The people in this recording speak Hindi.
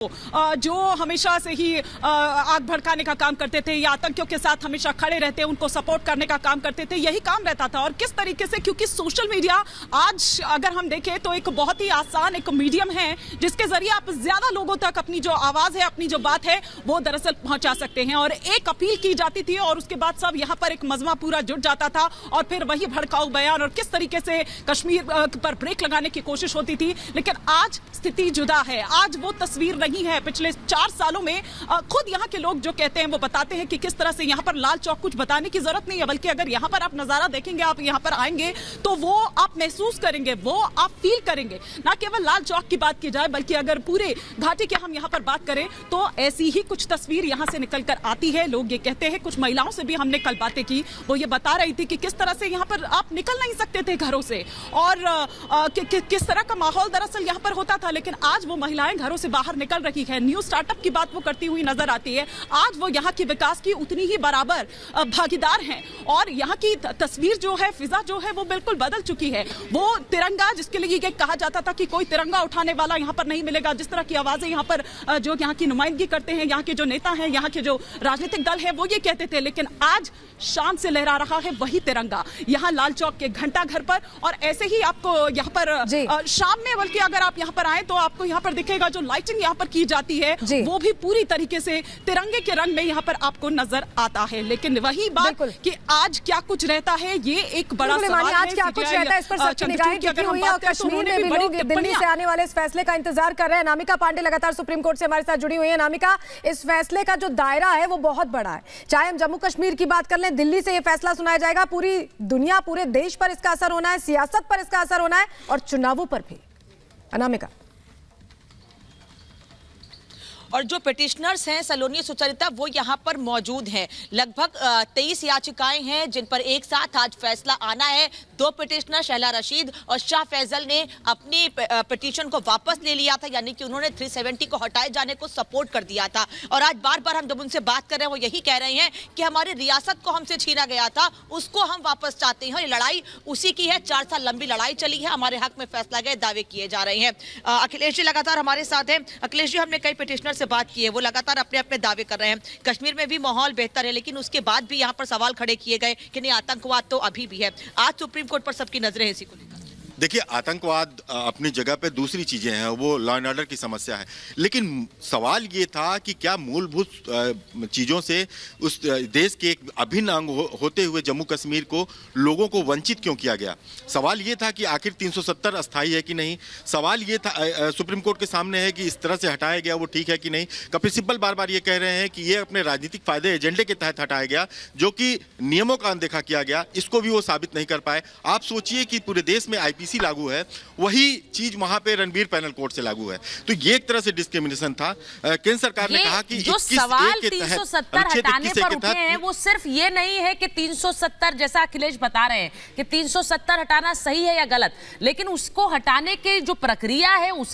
जो हमेशा से ही आग भड़काने का काम करते थे या आतंकियों के साथ हमेशा खड़े रहते, उनको सपोर्ट करने का काम करते थे, यही काम रहता था। और किस तरीके से, क्योंकि सोशल मीडिया आज अगर हम देखें तो एक बहुत ही आसान एक मीडियम है जिसके जरिए आप ज्यादा लोगों तक अपनी जो आवाज है, अपनी जो बात है वो दरअसल पहुंचा सकते हैं। और एक अपील की जाती थी और उसके बाद सब यहां पर एक मजमा पूरा जुट जाता था और फिर वही भड़काऊ बयान और किस तरीके से कश्मीर पर ब्रेक लगाने की कोशिश होती थी। लेकिन आज स्थिति जुदा है, आज वो तस्वीर नहीं है। पिछले 4 सालों में खुद यहाँ के लोग जो कहते हैं वो बताते हैं कि किस तरह से यहाँ पर लाल चौक, कुछ बताने की जरूरत नहीं है, बल्कि अगर यहाँ पर आप नजारा देखेंगे, आप यहाँ पर आएंगे तो वो आप महसूस करेंगे, वो आप फील करेंगे। ना केवल लाल चौक की बात की जाए बल्कि अगर पूरे घाटी की हम यहाँ पर बात करें तो ऐसी ही कुछ तस्वीर यहाँ से निकल कर आती है। लोग ये कहते हैं, कुछ महिलाओं से भी हमने कल बातें की, वो ये बता रही थी कि किस तरह से यहाँ पर आप निकल नहीं सकते थे घरों से और किस तरह का माहौल दरअसल यहाँ पर होता था। लेकिन आज वो महिलाएं घरों से बाहर निकल रही है, न्यू स्टार्टअप की बात वो करती हुई नजर आती है। आज वो यहाँ की विकास की उतनी ही बराबर भागीदार हैं और यहाँ की तस्वीर जो है, फिजा जो है वो बिल्कुल बदल चुकी है। वो तिरंगा जिसके लिए ये कहा जाता था कि कोई तिरंगा उठाने वाला यहाँ पर नहीं मिलेगा, जिस तरह की आवाजें यहाँ पर जो यहाँ की नुमाइंदगी करते हैं, यहाँ के जो नेता हैं, यहाँ के जो राजनीतिक दल है वो ये कहते थे, लेकिन आज शान से लहरा रहा है वही तिरंगा यहाँ लाल चौक के घंटा घर पर। और ऐसे ही आपको यहाँ पर शाम में, बल्कि अगर आप यहाँ पर आए तो आपको यहाँ पर दिखेगा जो लाइटिंग यहाँ पर की जाती है वो भी पूरी तरीके से तिरंगे के रंग में यहाँ पर आपको नजर आता है। लेकिन वही बात कि आज क्या कुछ रहता है, ये एक बड़ा सवाल है। आज क्या कुछ रहता है इस पर सबकी निगाहें टिकी हुई है और कश्मीर में भी लोग दिल्ली से आने वाले इस फैसले का इंतजार कर रहे हैं। नामिका पांडे लगातार सुप्रीम कोर्ट से हमारे साथ जुड़ी हुई है। नामिका, इस फैसले का जो दायरा है वो बहुत बड़ा है, चाहे हम जम्मू कश्मीर की बात कर लें, दिल्ली से ये फैसला सुनाया जाएगा, पूरी दुनिया, पूरे देश पर इसका असर होना है, सियासत पर इसका असर होना है और चुनावों पर भी। अनामिका, और जो पिटिशनर्स हैं सलोनी सुचरिता, वो यहाँ पर मौजूद हैं। लगभग 23 याचिकाएं हैं जिन पर एक साथ आज फैसला आना है। 2 पिटिशनर शहला रशीद और शाह फैजल ने अपनी पिटीशन को वापस ले लिया था, यानी कि उन्होंने 370 को हटाए जाने को सपोर्ट कर दिया था। और आज बार बार हम जब उनसे बात कर रहे हैं वो यही कह रहे हैं कि हमारी रियासत को हमसे छीना गया था, उसको हम वापस चाहते हैं। ये लड़ाई उसी की है, 4 साल लंबी लड़ाई चली है, हमारे हक में फैसला गए दावे किए जा रहे हैं। अखिलेश जी लगातार हमारे साथ हैं। अखिलेश जी, हमने कई पिटिशनर से बात की है, वो लगातार अपने अपने दावे कर रहे हैं। कश्मीर में भी माहौल बेहतर है, लेकिन उसके बाद भी यहाँ पर सवाल खड़े किए गए कि नहीं, आतंकवाद तो अभी भी है। आज सुप्रीम कोर्ट पर सबकी नजरें हैं इसी को लेकर। देखिए, आतंकवाद अपनी जगह पे, दूसरी चीजें हैं, वो लॉ एंड ऑर्डर की समस्या है। लेकिन सवाल ये था कि क्या मूलभूत चीजों से उस देश के एक अभिन्न अंग होते हुए जम्मू कश्मीर को लोगों को वंचित क्यों किया गया। सवाल ये था कि आखिर 370 अस्थायी है कि नहीं। सवाल ये था सुप्रीम कोर्ट के सामने है कि इस तरह से हटाया गया वो ठीक है कि नहीं। कपिल सिब्बल बार बार ये कह रहे हैं कि ये अपने राजनीतिक फायदे एजेंडे के तहत हटाया गया, जो कि नियमों का अनदेखा किया गया। इसको भी वो साबित नहीं कर पाए। आप सोचिए कि पूरे देश में आईपीसी लागू है, वही चीज वहां पे रणबीर पैनल कोर्ट से लागू है, तो ये एक तरह से डिस्क्रिमिनेशन था। केंद्र सरकार ने कहा कि जो सवाल 370 हटाने पर उठे हैं वो सिर्फ ये नहीं है कि 370, जैसा अखिलेश बता रहे हैं कि 370 हटाना सही है या गलत, लेकिन उसको हटाने की जो प्रक्रिया है